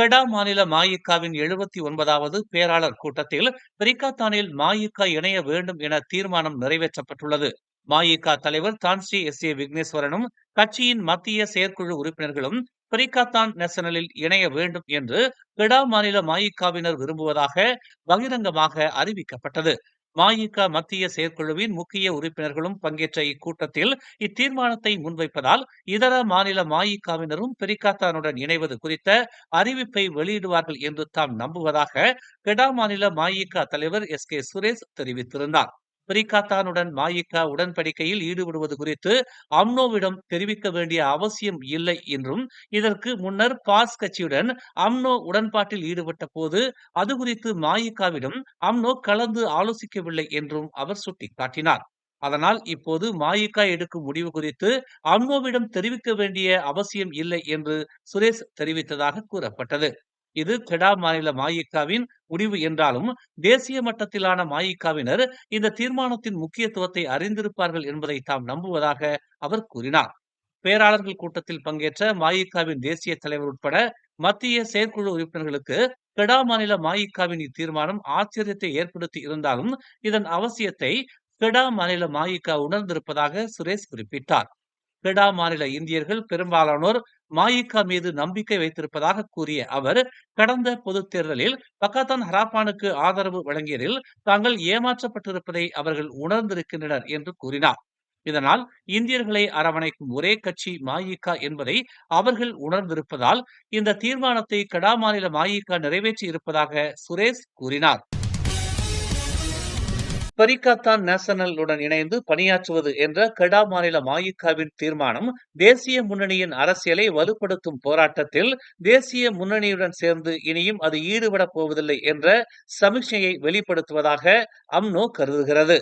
கெடா மாநில மஇகவின் 79வது பேராளர் கூட்டத்தில் பெரிக்காத்தானில் மஇக இணைய வேண்டும் என தீர்மானம் நிறைவேற்றப்பட்டுள்ளது. மஇக தலைவர் தான்ஸ்ரீ எஸ். விக்னேஸ்வரனும் கட்சியின் மத்திய செயற்குழு உறுப்பினர்களும் பெரிக்காத்தான் நேஷனலில் இணைய வேண்டும் என்று கெடா மாநில மஇகவினர் விரும்புவதாக பகிரங்கமாக அறிவிக்கப்பட்டது. மஇக மத்திய செயற்குழுவின் முக்கிய உறுப்பினர்களும் பங்கேற்ற இக்கூட்டத்தில் இத்தீர்மானத்தை முன்வைப்பதால் இதர மாநில மஇகவினரும் பெரிக்காத்தானுடன் இணைவது குறித்த அறிவிப்பை வெளியிடுவார்கள் என்று தாம் நம்புவதாக கெடா மாநில மஇக தலைவர் சுரேஷ் தெரிவித்திருந்தார். பெரிக்காத்தானுடன் மஇக உடன்படிக்கையில் ஈடுபடுவது குறித்து அம்னோவிடம் தெரிவிக்க வேண்டிய அவசியம் இல்லை என்றும், இதற்கு முன்னர் பாஸ் கட்சியுடன் அம்னோ உடன்பாட்டில் ஈடுபட்ட போது அது குறித்து மஇகவிடம் அம்னோ கலந்து ஆலோசிக்கவில்லை என்றும் அவர் சுட்டிக்காட்டினார். அதனால் இப்போது மஇக எடுக்கும் முடிவு குறித்து அம்னோவிடம் தெரிவிக்க வேண்டிய அவசியம் இல்லை என்று சுரேஷ் தெரிவித்ததாக கூறப்பட்டது. இது கெடா மாநில மஇகவின் முடிவு என்றாலும் தேசிய மட்டத்திலான மஇகவினர் இந்த தீர்மானத்தின் முக்கியத்துவத்தை அறிந்திருப்பார்கள் என்பதை தாம் நம்புவதாக அவர் கூறினார். பேராளர்கள் கூட்டத்தில் பங்கேற்ற மஇகவின் தேசிய தலைவர் உட்பட மத்திய செயற்குழு உறுப்பினர்களுக்கு கெடா மாநில மஇகவின் இத்தீர்மானம் ஆச்சரியத்தை ஏற்படுத்தி இருந்தாலும் இதன் அவசியத்தை கெடா மாநில மஇக உணர்ந்திருப்பதாக சுரேஷ் குறிப்பிட்டார். கெடா மாநில இந்தியர்கள் பெரும்பாலானோர் மஇக மீது நம்பிக்கை வைத்திருப்பதாக கூறிய அவர், கடந்த பொதுத் தேர்தலில் பக்காத்தான் ஹராப்பானுக்கு ஆதரவு வழங்கியதில் தாங்கள் ஏமாற்றப்பட்டிருப்பதை அவர்கள் உணர்ந்திருக்கின்றனர் என்று கூறினார். இதனால் இந்தியர்களை அரவணைக்கும் ஒரே கட்சி மஇக என்பதை அவர்கள் உணர்ந்திருப்பதால் இந்த தீர்மானத்தை கெடா மாநில மஇக நிறைவேற்றி இருப்பதாக சுரேஷ் கூறினார். பெரிக்காத்தான் நேஷனலுடன் இணைந்து பணியாற்றுவது என்ற கெடா மாநில மஇகவின் தீர்மானம் தேசிய முன்னணியின் அரசியலை வலுப்படுத்தும் போராட்டத்தில் தேசிய முன்னணியுடன் சேர்ந்து இனியும் அது ஈடுபடப் போவதில்லை என்ற சமிக்ஞையை வெளிப்படுத்துவதாக அம்னோ கருதுகிறது.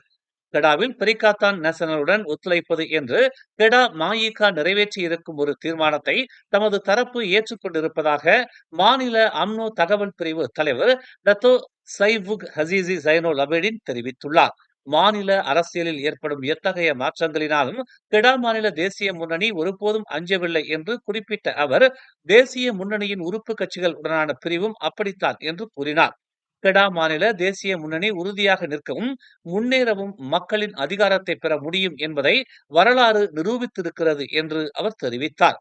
கெடாவில் பெரிக்காத்தான் நேஷனலுடன் ஒத்துழைப்பது என்று கெடா மஇக நிறைவேற்றி இருக்கும் ஒரு தீர்மானத்தை தமது தரப்பு ஏற்றுக்கொண்டிருப்பதாக மாநில அம்னோ தகவல் பிரிவு தலைவர் டத்தோ சைவுக் ஹசீசி ஜைனோல் அபேடின் தெரிவித்துள்ளார். மாநில அரசியலில் ஏற்படும் எத்தகைய மாற்றங்களினாலும் கெடா மாநில தேசிய முன்னணி ஒருபோதும் அஞ்சவில்லை என்று குறிப்பிட்ட அவர், தேசிய முன்னணியின் உறுப்பு கட்சிகள் உடனான பிரிவும் அப்படித்தான் என்று கூறினார். கெடா மாநில தேசிய முன்னணி உறுதியாக நிற்கவும் முன்னேறவும் மக்களின் அதிகாரத்தை பெற முடியும் என்பதை வரலாறு நிரூபித்திருக்கிறது என்று அவர் தெரிவித்தார்.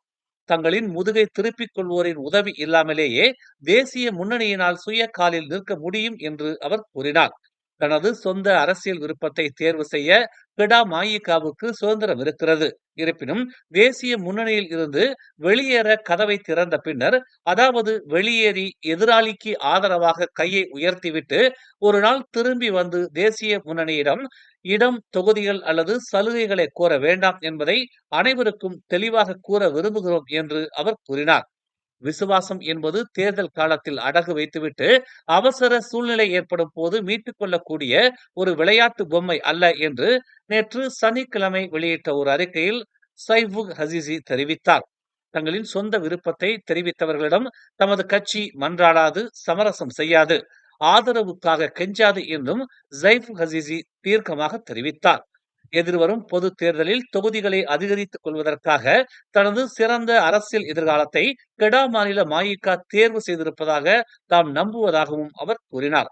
தங்களின் முதுகை திருப்பிக் கொள்வோரின் உதவி இல்லாமலேயே தேசிய முன்னணியினால் சுய காலில் நிற்க முடியும் என்று அவர் கூறினார். தனது சொந்த அரசியல் விருப்பத்தை தேர்வு செய்ய கெடா மஇகவுக்கு சுதந்திரம் இருக்கிறது. இருப்பினும் தேசிய முன்னணியில் இருந்து வெளியேற கதவை திறந்த பின்னர், அதாவது வெளியேறி எதிராளிக்கு ஆதரவாக கையை உயர்த்திவிட்டு ஒரு நாள் திரும்பி வந்து தேசிய முன்னணியிடம் இடம், தொகுதிகள் அல்லது சலுகைகளை கோர வேண்டாம் என்பதை அனைவருக்கும் தெளிவாக கூற விரும்புகிறோம் என்று அவர் கூறினார். விசுவாசம் என்பது தேர்தல் காலத்தில் அடகு வைத்துவிட்டு அவசர சூழ்நிலை ஏற்படும் போது மீட்டுக் கொள்ளக்கூடிய ஒரு விளையாட்டு பொம்மை அல்ல என்று நேற்று சனிக்கிழமை வெளியிட்ட ஒரு அறிக்கையில் சைவுக் ஹசீசி தெரிவித்தார். தங்களின் சொந்த விருப்பத்தை தெரிவித்தவர்களிடம் தமது கட்சி மன்றாடாது, சமரசம் செய்யாது, ஆதரவுக்காக கெஞ்சாது என்றும் சைவுக் ஹசீசி தீர்க்கமாக தெரிவித்தார். எதிர்வரும் பொது தேர்தலில் தொகுதிகளை அதிகரித்துக் கொள்வதற்காக தனது சிறந்த அரசியல் எதிர்காலத்தை கெடா மாநில மஇக தேர்வு செய்திருப்பதாக தாம் நம்புவதாகவும் அவர் கூறினார்.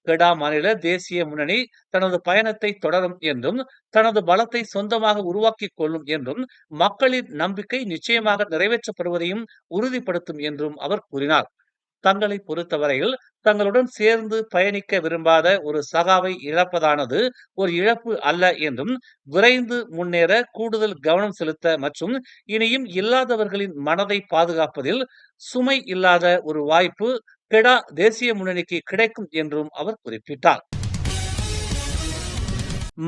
கெடா மாநில தேசிய முன்னணி தனது பயணத்தை தொடரும் என்றும், தனது பலத்தை சொந்தமாக உருவாக்கிக் கொள்ளும் என்றும், மக்களின் நம்பிக்கை நிச்சயமாக நிறைவேற்றப்படுவதையும் உறுதிப்படுத்தும் என்றும் அவர் கூறினார். தங்களை பொறுத்தவரையில் தங்களுடன் சேர்ந்து பயணிக்க விரும்பாத ஒரு சகாவை இழப்பதானது ஒரு இழப்பு அல்ல என்றும், விரைந்து முன்னேற கூடுதல் கவனம் செலுத்த மற்றும் இனியும் இல்லாதவர்களின் மனதை பாதுகாப்பதில் சுமை இல்லாத ஒரு வாய்ப்பு கெடா தேசிய முன்னணிக்கு கிடைக்கும் என்றும் அவர் குறிப்பிட்டார்.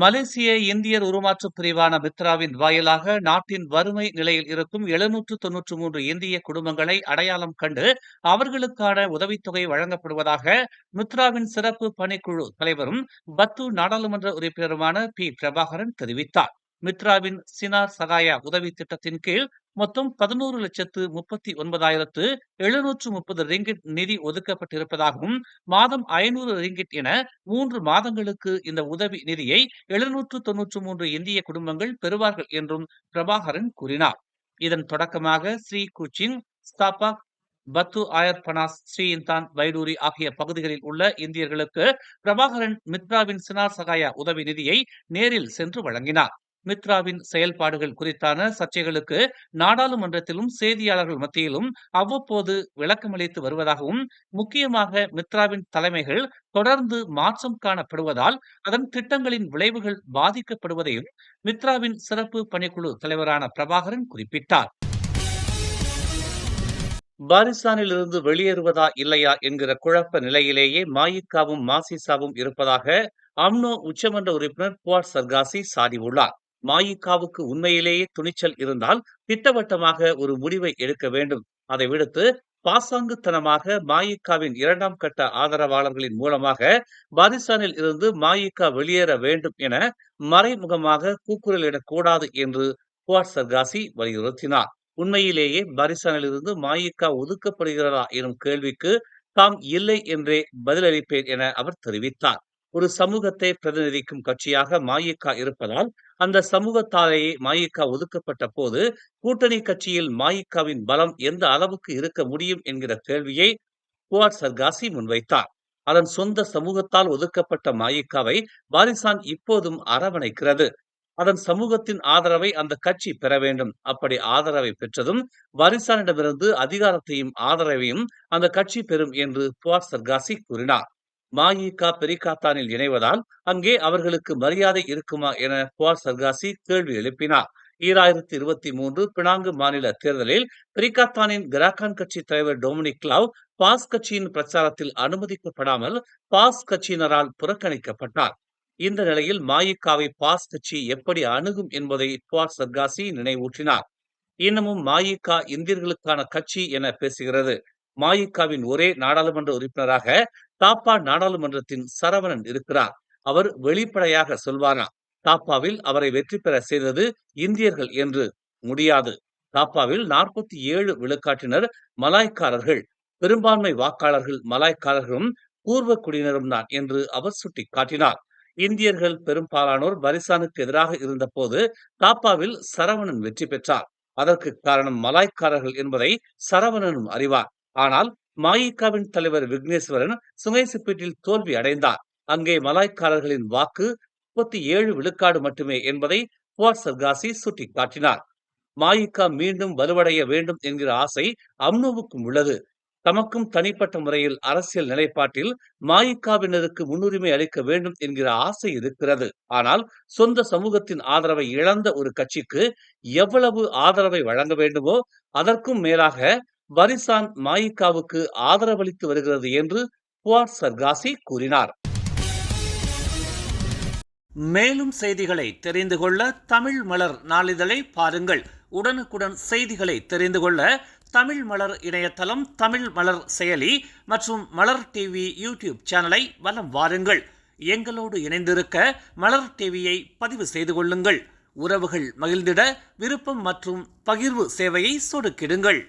மலேசிய இந்தியர் உருமாற்று பிரிவான மித்ராவின் வாயிலாக நாட்டின் வறுமை நிலையில் இருக்கும் 793 இந்திய குடும்பங்களை அடையாளம் கண்டு அவர்களுக்கான உதவித்தொகை வழங்கப்படுவதாக மித்ராவின் சிறப்பு பணிக்குழு தலைவரும் பத்து நாடாளுமன்ற உறுப்பினருமான பி. பிரபாகரன் தெரிவித்தார். மித்ராவின் சினார் சகாயா உதவி திட்டத்தின் கீழ் மொத்தம் 11,19,730 ரிங்கிட் நிதி ஒதுக்கப்பட்டிருப்பதாகவும், மாதம் 500 ரிங்கிட் என 3 மாதங்களுக்கு இந்த உதவி நிதியை 793 இந்திய குடும்பங்கள் பெறுவார்கள் என்றும் பிரபாகரன் கூறினார். இதன் தொடக்கமாக ஸ்ரீ குச்சிங், ஸ்தாபாக், பத்து ஆயர் பனாஸ், ஸ்ரீ இந்தான், வைடூரி ஆகிய பகுதிகளில் உள்ள இந்தியர்களுக்கு பிரபாகரன் மித்ராவின் சினார் சகாயா உதவி நிதியை நேரில் சென்று வழங்கினார். மித்ராவின் செயல்பாடுகள் குறித்தான சர்ச்சைகளுக்கு நாடாளுமன்றத்திலும் செய்தியாளர்கள் மத்தியிலும் அவ்வப்போது விளக்கமளித்து வருவதாகவும், முக்கியமாக மித்ராவின் தலைமைகள் தொடர்ந்து மாற்றம் காணப்படுவதால் அதன் திட்டங்களின் விளைவுகள் பாதிக்கப்படுவதையும் மித்ராவின் சிறப்பு பணிக்குழு தலைவரான பிரபாகரன் குறிப்பிட்டார். பாரிஸ்தானில் இருந்து வெளியேறுவதா இல்லையா என்கிற குழப்ப நிலையிலேயே மாயிக்காவும் மாசிசாவும் இருப்பதாக அம்னோ உச்சமன்ற உறுப்பினர் புவாட் சர்காசி சாடியுள்ளார். மாயிக்காவுக்கு உண்மையிலேயே துணிச்சல் இருந்தால் திட்டவட்டமாக ஒரு முடிவை எடுக்க வேண்டும். அதை விடுத்து பாசாங்குத்தனமாக மாயிக்காவின் இரண்டாம் கட்ட ஆதரவாளர்களின் மூலமாக பாரிஸ்தானில் இருந்து மாயிக்கா வெளியேற வேண்டும் என மறைமுகமாக கூக்குரலிடக்கூடாது என்று புவாட் சர்காசி வலியுறுத்தினார். உண்மையிலேயே பாரிஸ்தானிலிருந்து மாயிக்கா ஒதுக்கப்படுகிறதா எனும் கேள்விக்கு தாம் இல்லை என்றே பதிலளிப்பேன் என அவர் தெரிவித்தார். ஒரு சமூகத்தை பிரதிநிதிக்கும் கட்சியாக மாயிக்கா இருப்பதால் அந்த சமூகத்தாலேயே மாயிக்கா ஒதுக்கப்பட்ட போது கூட்டணி கட்சியில் மாயிக்காவின் பலம் எந்த அளவுக்கு இருக்க முடியும் என்கிற கேள்வியை புவாட் சர்காசி முன்வைத்தார். அதன் சொந்த சமூகத்தால் ஒதுக்கப்பட்ட மாயிக்காவை பாரிஸ்தான் இப்போதும் அரவணைக்கிறது. அதன் சமூகத்தின் ஆதரவை அந்த கட்சி பெற வேண்டும். அப்படி ஆதரவை பெற்றதும் பாரிஸ்தானிடமிருந்து அதிகாரத்தையும் ஆதரவையும் அந்த கட்சி பெறும் என்று புவாட் சர்காசி கூறினார். மாயிகா பெரிகாத்தானில் இணைவதால் அங்கே அவர்களுக்கு மரியாதை இருக்குமா என புவாட் சர்காசி கேள்வி எழுப்பினார். 2023 பினாங்கு மாநில தேர்தலில் பெரிகாத்தானின் கராகான் கட்சி தலைவர் டொமினிக் லாவ் பாஸ் கட்சியின் பிரச்சாரத்தில் அனுமதிக்கப்படாமல் பாஸ் கட்சியினரால் புறக்கணிக்கப்பட்டார். இந்த நிலையில் மாயிக்காவை பாஸ் கட்சி எப்படி அணுகும் என்பதை புவாட் சர்காசி நினைவூற்றினார். இன்னமும் மாயிகா இந்தியர்களுக்கான கட்சி என பேசுகிறது. மாயிகாவின் ஒரே நாடாளுமன்ற உறுப்பினராக தாப்பா நாடாளுமன்றத்தின் சரவணன் இருக்கிறார். அவர் வெளிப்படையாக சொல்வாரா தாப்பாவில் அவரை வெற்றி பெற செய்தது இந்தியர்கள் என்று? முடியாது. தாப்பாவில் 47 விழுக்காட்டினர் மலாய்க்காரர்கள், பெரும்பான்மை வாக்காளர்கள் மலாய்க்காரர்களும் பூர்வ குடியினரும் தான் என்று அவர் சுட்டிக்காட்டினார். இந்தியர்கள் பெரும்பாலானோர் பாரிஸ்தானுக்கு எதிராக இருந்த போது தாப்பாவில் சரவணன் வெற்றி பெற்றார். அதற்கு காரணம் மலாய்க்காரர்கள் என்பதை சரவணனும் அறிவார். ஆனால் மாயிகாவின் தலைவர் விக்னேஸ்வரன் சுங்கைசிப்பேட்டில் தோல்வி அடைந்தார். அங்கே மலாய்க்காரர்களின் வாக்கு 37 விழுக்காடு மட்டுமே என்பதை புவாட் சர்காசி சுட்டிக்காட்டினார். மாயிகா மீண்டும் வலுவடைய வேண்டும் என்கிற ஆசை அம்னோவுக்கும் உள்ளது. தமக்கும் தனிப்பட்ட முறையில் அரசியல் நிலைப்பாட்டில் மாயிகாவினருக்கு முன்னுரிமை அளிக்க வேண்டும் என்கிற ஆசை இருக்கிறது. ஆனால் சொந்த சமூகத்தின் ஆதரவை இழந்த ஒரு கட்சிக்கு எவ்வளவு ஆதரவை வழங்க வேண்டுமோ அதற்கும் மேலாக பாரிஸ்தான் மாயிகாவுக்கு ஆதரவளித்து வருகிறது என்று புவாட் சர்காசி கூறினார். மேலும் செய்திகளை தெரிந்து கொள்ள தமிழ் மலர் நாளிதழை பாருங்கள். உடனுக்குடன் செய்திகளை தெரிந்து கொள்ள தமிழ் மலர் இணையதளம், தமிழ் மலர் செயலி மற்றும் மலர் டிவி யூடியூப் சேனலை வலம் வாருங்கள். எங்களோடு இணைந்திருக்க மலர் டிவியை பதிவு செய்து கொள்ளுங்கள். உறவுகள் மகிழ்ந்திட விருப்பம் மற்றும் பகிர்வு சேவையை சொடுக்கிடுங்கள்.